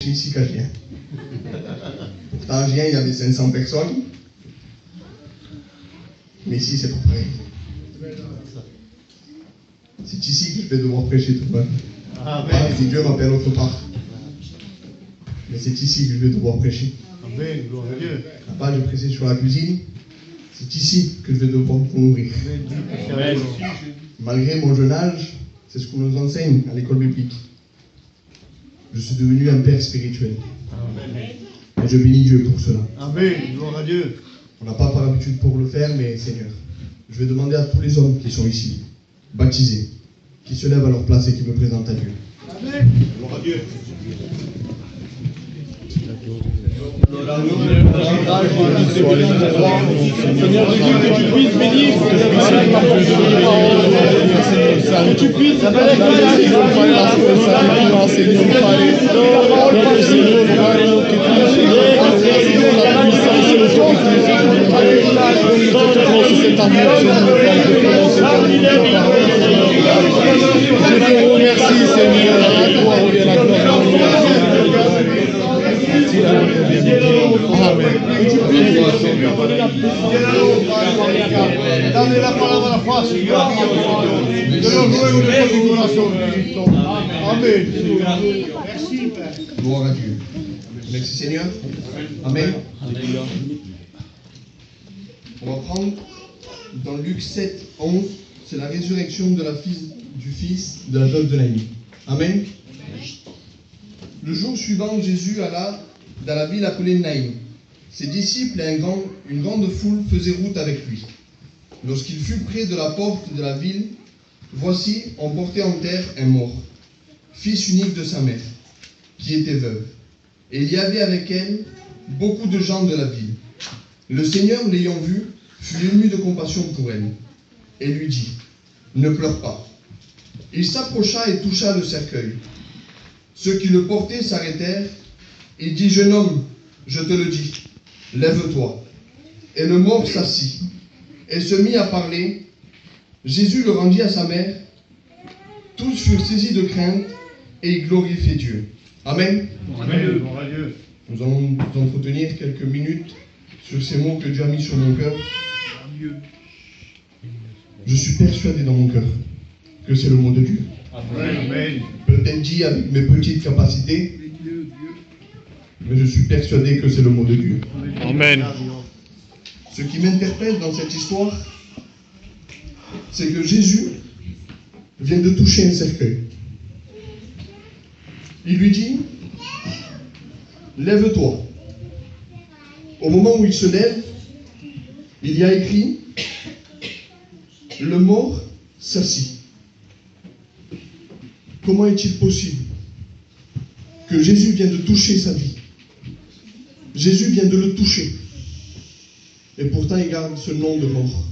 Ici qu'à Gien. Pourtant, à Gien, il y avait 500 personnes. Mais ici, c'est pas pareil. C'est ici que je vais devoir prêcher toute ma vie. Pas si Dieu m'appelle autre part. Mais c'est ici que je vais devoir prêcher. Amen, gloire à Dieu. Papa, je prêchais sur la cuisine. C'est ici que je vais devoir me nourrir. Amen. Malgré mon jeune âge, c'est ce qu'on nous enseigne à l'école biblique. Je suis devenu un père spirituel. Amen. Et je bénis Dieu pour cela. Amen, gloire à Dieu. On n'a pas par habitude pour le faire, mais Seigneur, je vais demander à tous les hommes qui sont ici, baptisés, qui se lèvent à leur place et qui me présentent à Dieu. Amen. Gloire à Dieu. Seigneur, que tu puisses bénir, que tu puisses dale la palabra fácil, te lo ruego de todo mi corazón, Cristo. Amen. Merci, Père. Gloire à Dieu. Merci Seigneur. Amen. On va prendre dans Luc 7, 11, c'est la résurrection de du fils de la veuve de Naïm. Amen. Le jour suivant, Jésus alla dans la ville appelée Naïm. Ses disciples et une grande foule faisaient route avec lui. Lorsqu'il fut près de la porte de la ville, voici, on portait en terre un mort, fils unique de sa mère, qui était veuve. Et il y avait avec elle beaucoup de gens de la ville. Le Seigneur, l'ayant vue, fut ému de compassion pour elle, et lui dit, « Ne pleure pas. » Il s'approcha et toucha le cercueil. Ceux qui le portaient s'arrêtèrent, et dit, « Jeune homme, je te le dis, lève-toi. » Et le mort s'assit, et se mit à parler. Jésus le rendit à sa mère. Tous furent saisis de crainte, et ils glorifiaient Dieu. Amen. Amen. Nous allons nous entretenir quelques minutes sur ces mots que Dieu a mis sur mon cœur. Je suis persuadé dans mon cœur que c'est le mot de Dieu. Amen. Peut-être dit avec mes petites capacités, mais je suis persuadé que c'est le mot de Dieu. Amen. Ce qui m'interpelle dans cette histoire, c'est que Jésus vient de toucher un cercueil. Il lui dit, lève-toi. Au moment où il se lève, il y a écrit, le mort s'assit. Comment est-il possible que Jésus vient de toucher sa vie? Jésus vient de le toucher. Et pourtant, il garde ce nom de mort.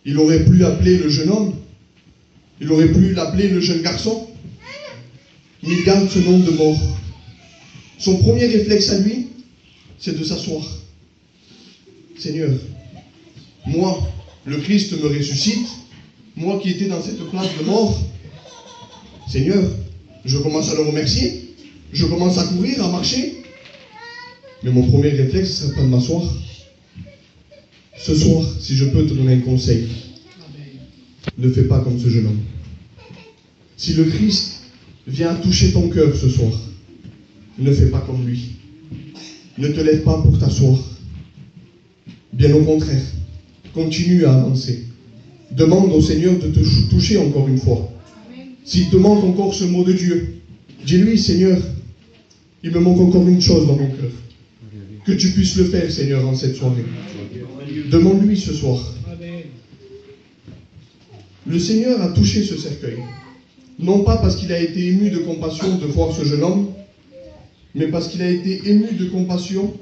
Il aurait pu l'appeler le jeune homme. Il aurait pu l'appeler le jeune garçon. Mais il garde ce nom de mort. Son premier réflexe à lui, c'est de s'asseoir. Seigneur, moi, le Christ me ressuscite. Moi qui étais dans cette place de mort. Seigneur, je commence à le remercier. Je commence à courir, à marcher. Mais mon premier réflexe, ce serait pas de m'asseoir. Ce soir, si je peux te donner un conseil, ne fais pas comme ce jeune homme. Si le Christ vient toucher ton cœur ce soir, ne fais pas comme lui. Ne te lève pas pour t'asseoir. Bien au contraire, continue à avancer. Demande au Seigneur de te toucher encore une fois. S'il te manque encore ce mot de Dieu, dis-lui, Seigneur, il me manque encore une chose dans mon cœur. Que tu puisses le faire, Seigneur, en cette soirée. Demande-lui ce soir. Le Seigneur a touché ce cercueil. Non pas parce qu'il a été ému de compassion de voir ce jeune homme, mais parce qu'il a été ému de compassion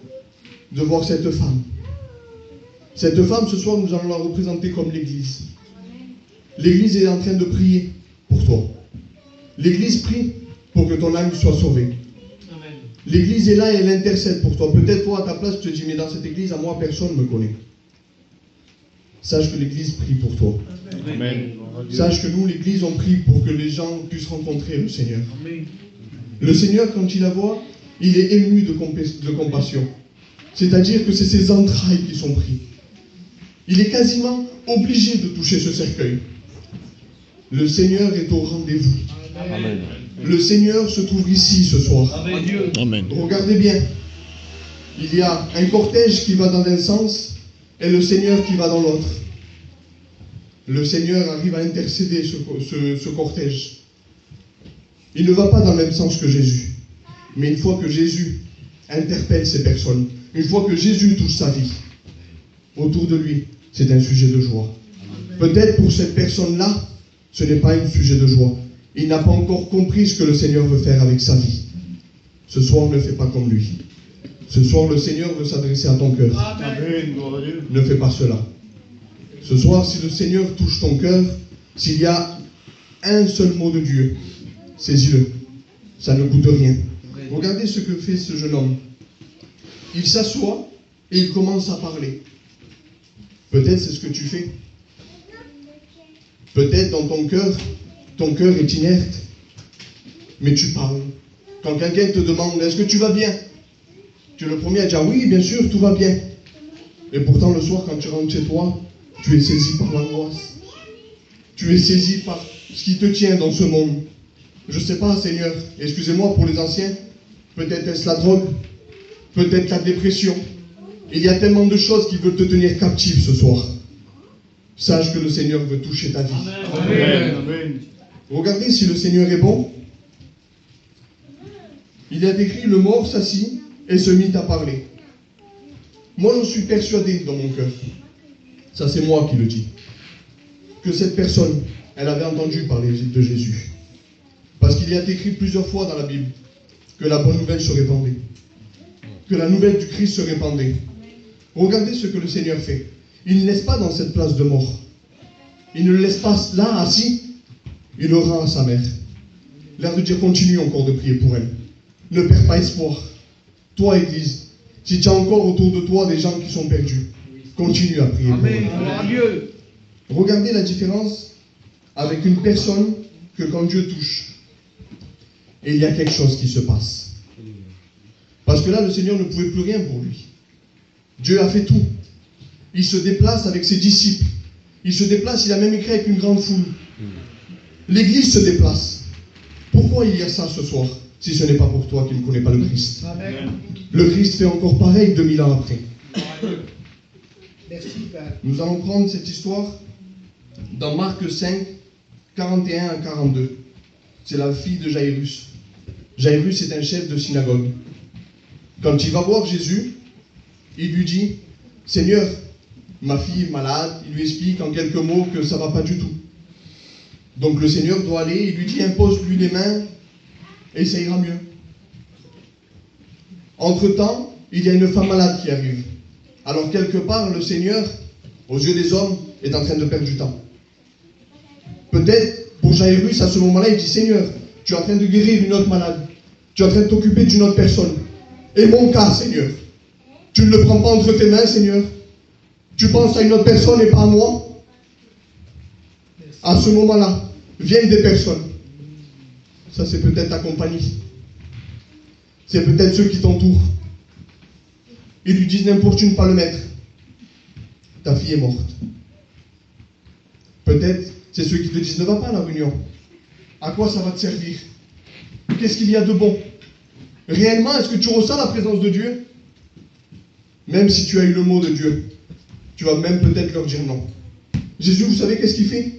de voir cette femme. Cette femme, ce soir, nous allons la représenter comme l'Église. L'Église est en train de prier pour toi. L'Église prie pour que ton âme soit sauvée. L'Église est là et elle intercède pour toi. Peut-être toi, à ta place, tu te dis, mais dans cette Église, à moi, personne ne me connaît. Sache que l'Église prie pour toi. Amen. Sache que nous, l'Église, on prie pour que les gens puissent rencontrer le Seigneur. Le Seigneur, quand il la voit, il est ému de compassion. C'est-à-dire que c'est ses entrailles qui sont prises. Il est quasiment obligé de toucher ce cercueil. Le Seigneur est au rendez-vous. Amen. Le Seigneur se trouve ici ce soir. Amen. Regardez bien. Il y a un cortège qui va dans un sens et le Seigneur qui va dans l'autre. Le Seigneur arrive à intercéder ce cortège. Il ne va pas dans le même sens que Jésus. Mais une fois que Jésus interpelle ces personnes, une fois que Jésus touche sa vie, autour de lui, c'est un sujet de joie. Peut-être pour cette personne-là, ce n'est pas un sujet de joie. Il n'a pas encore compris ce que le Seigneur veut faire avec sa vie. Ce soir, ne fais pas comme lui. Ce soir, le Seigneur veut s'adresser à ton cœur. Amen. Gloire à Dieu. Ne fais pas cela. Ce soir, si le Seigneur touche ton cœur, s'il y a un seul mot de Dieu, saisis-le. Ça ne coûte rien. Regardez ce que fait ce jeune homme. Il s'assoit et il commence à parler. Peut-être c'est ce que tu fais. Peut-être dans ton cœur est inerte. Mais tu parles. Quand quelqu'un te demande, est-ce que tu vas bien? Tu es le premier à dire, oui, bien sûr, tout va bien. Et pourtant, le soir, quand tu rentres chez toi, tu es saisi par l'angoisse. Tu es saisi par ce qui te tient dans ce monde. Je ne sais pas, Seigneur, excusez-moi pour les anciens, peut-être est-ce la drogue, peut-être la dépression. Il y a tellement de choses qui veulent te tenir captif ce soir. Sache que le Seigneur veut toucher ta vie. Amen. Amen. Regardez si le Seigneur est bon. Il y a écrit, le mort s'assit et se mit à parler. Moi, je suis persuadé dans mon cœur, ça c'est moi qui le dis, que cette personne, elle avait entendu parler de Jésus. Parce qu'il y a écrit plusieurs fois dans la Bible que la bonne nouvelle se répandait, que la nouvelle du Christ se répandait. Regardez ce que le Seigneur fait. Il ne laisse pas dans cette place de mort. Il ne le laisse pas là, assis. Il le rend à sa mère. L'air de dire, continue encore de prier pour elle. Ne perds pas espoir. Toi, Église, si tu as encore autour de toi des gens qui sont perdus, continue à prier pour eux. Regardez la différence avec une personne que quand Dieu touche, et il y a quelque chose qui se passe. Parce que là, le Seigneur ne pouvait plus rien pour lui. Dieu a fait tout. Il se déplace avec ses disciples. Il se déplace, il a même écrit avec une grande foule. L'Église se déplace. Pourquoi il y a ça ce soir, si ce n'est pas pour toi qui ne connais pas le Christ? Amen. Le Christ fait encore pareil 2000 ans après. Merci, Père. Nous allons prendre cette histoire dans Marc 5, 41 à 42. C'est la fille de Jairus. Jairus est un chef de synagogue. Quand il va voir Jésus, il lui dit, Seigneur, ma fille est malade. Il lui explique en quelques mots que ça ne va pas du tout. Donc le Seigneur doit aller, il lui dit, impose-lui les mains et ça ira mieux. Entre-temps, il y a une femme malade qui arrive. Alors quelque part, le Seigneur, aux yeux des hommes, est en train de perdre du temps. Peut-être, pour Jairus, à ce moment-là, il dit, Seigneur, tu es en train de guérir une autre malade. Tu es en train de t'occuper d'une autre personne. Et mon cas, Seigneur, tu ne le prends pas entre tes mains, Seigneur. Tu penses à une autre personne et pas à moi. À ce moment-là, viennent des personnes. Ça, c'est peut-être ta compagnie. C'est peut-être ceux qui t'entourent. Ils lui disent, n'importune pas le maître. Ta fille est morte. Peut-être, c'est ceux qui te disent, ne va pas à la réunion. À quoi ça va te servir? Qu'est-ce qu'il y a de bon? Réellement, est-ce que tu ressens la présence de Dieu? Même si tu as eu le mot de Dieu, tu vas même peut-être leur dire non. Jésus, vous savez qu'est-ce qu'il fait?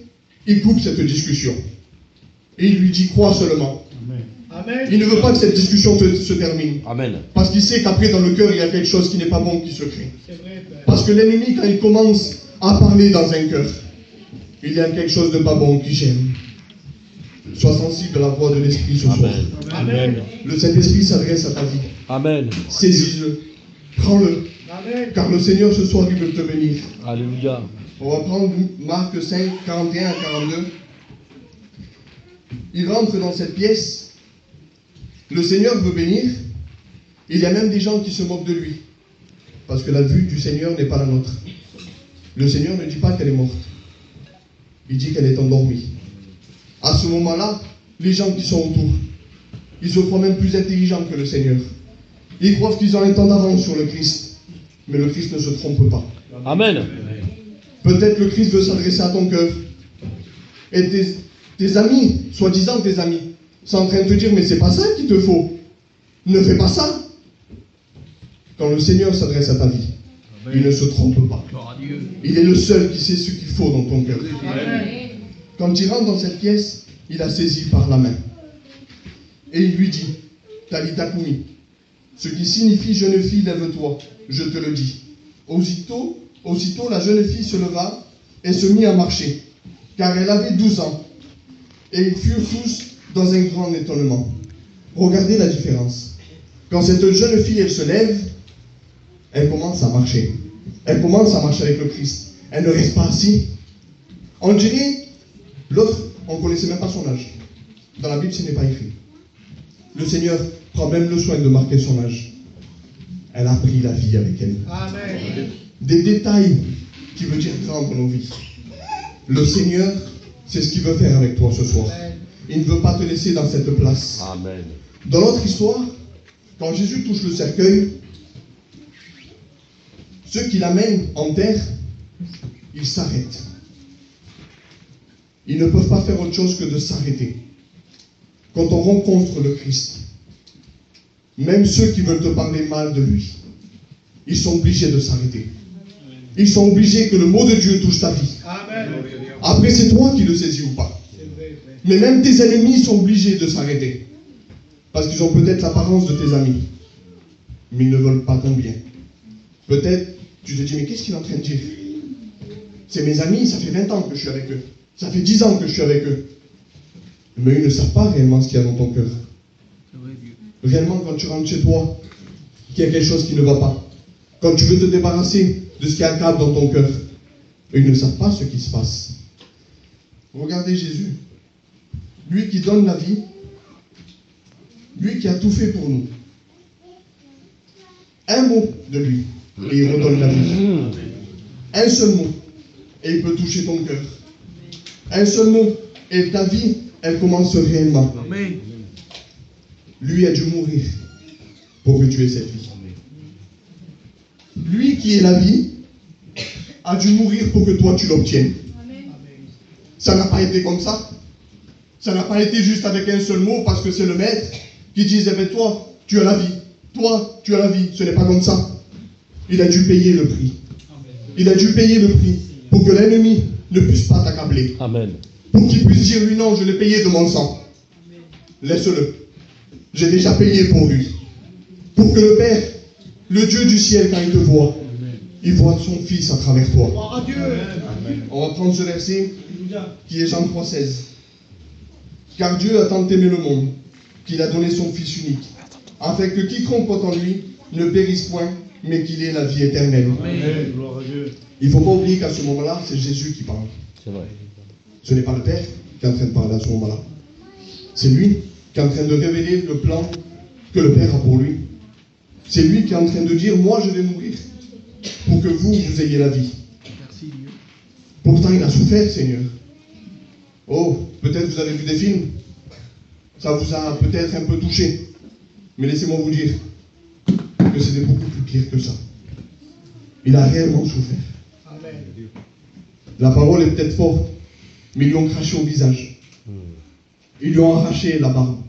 Il coupe cette discussion. Et il lui dit, crois seulement. Amen. Il ne veut pas que cette discussion se termine. Amen. Parce qu'il sait qu'après, dans le cœur, il y a quelque chose qui n'est pas bon qui se crée. C'est vrai, Père. Parce que l'ennemi, quand il commence à parler dans un cœur, il y a quelque chose de pas bon qui gêne. Sois sensible à la voix de l'Esprit ce soir. Amen. Amen. Le Saint-Esprit s'adresse à ta vie. Amen. Saisis-le. Prends-le. Amen. Car le Seigneur, ce soir, il veut te bénir. Alléluia. On va prendre Marc 5, 41 à 42. Il rentre dans cette pièce. Le Seigneur veut bénir. Il y a même des gens qui se moquent de lui. Parce que la vue du Seigneur n'est pas la nôtre. Le Seigneur ne dit pas qu'elle est morte. Il dit qu'elle est endormie. À ce moment-là, les gens qui sont autour, Ils se croient même plus intelligents que le Seigneur. Ils croient qu'ils ont un temps d'avance sur le Christ. Mais le Christ ne se trompe pas. Amen. Peut-être le Christ veut s'adresser à ton cœur. Et tes amis, soi-disant tes amis, sont en train de te dire, mais c'est pas ça qu'il te faut. Ne fais pas ça. Quand le Seigneur s'adresse à ta vie, il ne se trompe pas. Il est le seul qui sait ce qu'il faut dans ton cœur. Quand il rentre dans cette pièce, il la saisit par la main. Et il lui dit, Talita Koumi, ce qui signifie jeune fille, lève-toi, je te le dis. Aussitôt, la jeune fille se leva et se mit à marcher, car elle avait 12 ans. Et ils furent tous dans un grand étonnement. Regardez la différence. Quand cette jeune fille, elle se lève, elle commence à marcher. Elle commence à marcher avec le Christ. Elle ne reste pas assise. On dirait, l'autre, on ne connaissait même pas son âge. Dans la Bible, ce n'est pas écrit. Le Seigneur prend même le soin de marquer son âge. Elle a pris la vie avec elle. Amen. Des détails qui veulent dire grand dans nos vies. Le Seigneur, c'est ce qu'il veut faire avec toi ce soir. Il ne veut pas te laisser dans cette place. Amen. Dans l'autre histoire, quand Jésus touche le cercueil, ceux qui l'amènent en terre, ils s'arrêtent. Ils ne peuvent pas faire autre chose que de s'arrêter. Quand on rencontre le Christ, même ceux qui veulent te parler mal de lui, ils sont obligés de s'arrêter. Ils sont obligés que le mot de Dieu touche ta vie. Amen. Après, c'est toi qui le saisis ou pas. Mais même tes ennemis sont obligés de s'arrêter. Parce qu'ils ont peut-être l'apparence de tes amis, mais ils ne veulent pas ton bien. Peut-être, tu te dis, mais qu'est-ce qu'il est en train de dire? C'est mes amis, ça fait 20 ans que je suis avec eux. Ça fait 10 ans que je suis avec eux. Mais ils ne savent pas réellement ce qu'il y a dans ton cœur. Réellement, quand tu rentres chez toi, qu'il y a quelque chose qui ne va pas. Quand tu veux te débarrasser de ce qui accable dans ton cœur, ils ne savent pas ce qui se passe. Regardez Jésus. Lui qui donne la vie, lui qui a tout fait pour nous. Un mot de lui, et il redonne la vie. Un seul mot, et il peut toucher ton cœur. Un seul mot, et ta vie, elle commence réellement. Amen. Lui a dû mourir pour que tu aies cette vie. Lui qui est la vie a dû mourir pour que toi tu l'obtiennes. Ça n'a pas été comme ça. Ça n'a pas été juste avec un seul mot parce que c'est le maître qui dit, eh bien, toi, tu as la vie. Toi, tu as la vie. Ce n'est pas comme ça. Il a dû payer le prix. Il a dû payer le prix pour que l'ennemi ne puisse pas t'accabler. Amen. Pour qu'il puisse dire, lui, non, je l'ai payé de mon sang. Laisse-le. J'ai déjà payé pour lui. Pour que le Père, le Dieu du ciel, quand il te voit, il voit son Fils à travers toi. Gloire à Dieu. On va prendre ce verset qui est Jean 3,16. Car Dieu a tant aimé le monde qu'il a donné son Fils unique, afin que quiconque croit en lui ne périsse point, mais qu'il ait la vie éternelle. Amen. Gloire à Dieu. Il ne faut pas oublier qu'à ce moment-là, c'est Jésus qui parle. C'est vrai. Ce n'est pas le Père qui est en train de parler à ce moment-là. C'est lui qui est en train de révéler le plan que le Père a pour lui. C'est lui qui est en train de dire, moi je vais mourir pour que vous ayez la vie. Pourtant il a souffert, Seigneur. Oh, peut-être vous avez vu des films. Ça vous a peut-être un peu touché. Mais laissez-moi vous dire que c'était beaucoup plus pire que ça. Il a réellement souffert. Amen. La parole est peut-être forte, mais ils lui ont craché au visage. Ils lui ont arraché la barbe.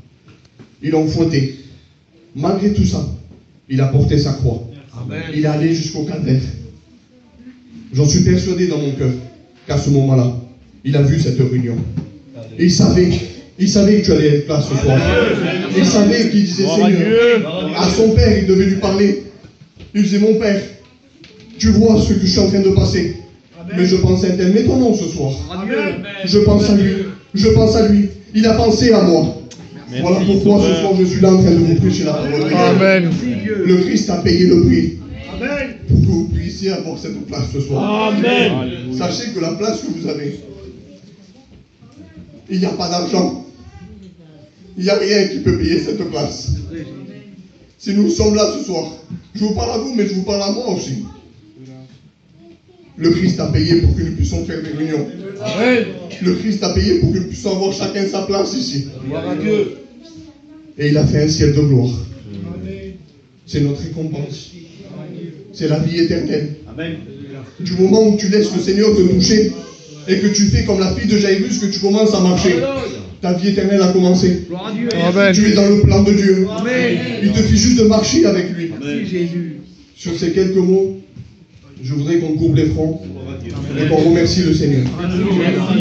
Ils l'ont fouetté. Malgré tout ça, il a porté sa croix. Amen. Il est allé jusqu'au calvaire. J'en suis persuadé dans mon cœur qu'à ce moment-là, il a vu cette réunion. Et il savait que tu allais être là ce soir. Il savait qu'il disait, Seigneur, à son père, il devait lui parler. Il disait, mon père, tu vois ce que je suis en train de passer. Mais je pense à un tel, mets ton nom ce soir. Amen. Je pense à lui. Je pense à lui. Il a pensé à moi. Voilà pourquoi ce soir je suis là en train de vous prêcher la parole de Dieu. Amen. Le Christ a payé le prix Amen. pour que vous puissiez avoir cette place ce soir. Amen. Sachez que la place que vous avez, il n'y a pas d'argent. Il n'y a rien qui peut payer cette place. Si nous sommes là ce soir, je vous parle à vous, mais je vous parle à moi aussi. Le Christ a payé pour que nous puissions faire des réunions. Amen. Le Christ a payé pour que nous puissions avoir chacun sa place ici. Gloire à Dieu. et il a fait un ciel de gloire. C'est notre récompense. C'est la vie éternelle. Du moment où tu laisses le Seigneur te toucher et que tu fais comme la fille de Jairus, que tu commences à marcher, ta vie éternelle a commencé. Amen. Tu es dans le plan de Dieu. Amen. Il te suffit juste de marcher avec lui. Merci Jésus. Sur ces quelques mots, je voudrais qu'on courbe les fronts et qu'on remercie le Seigneur.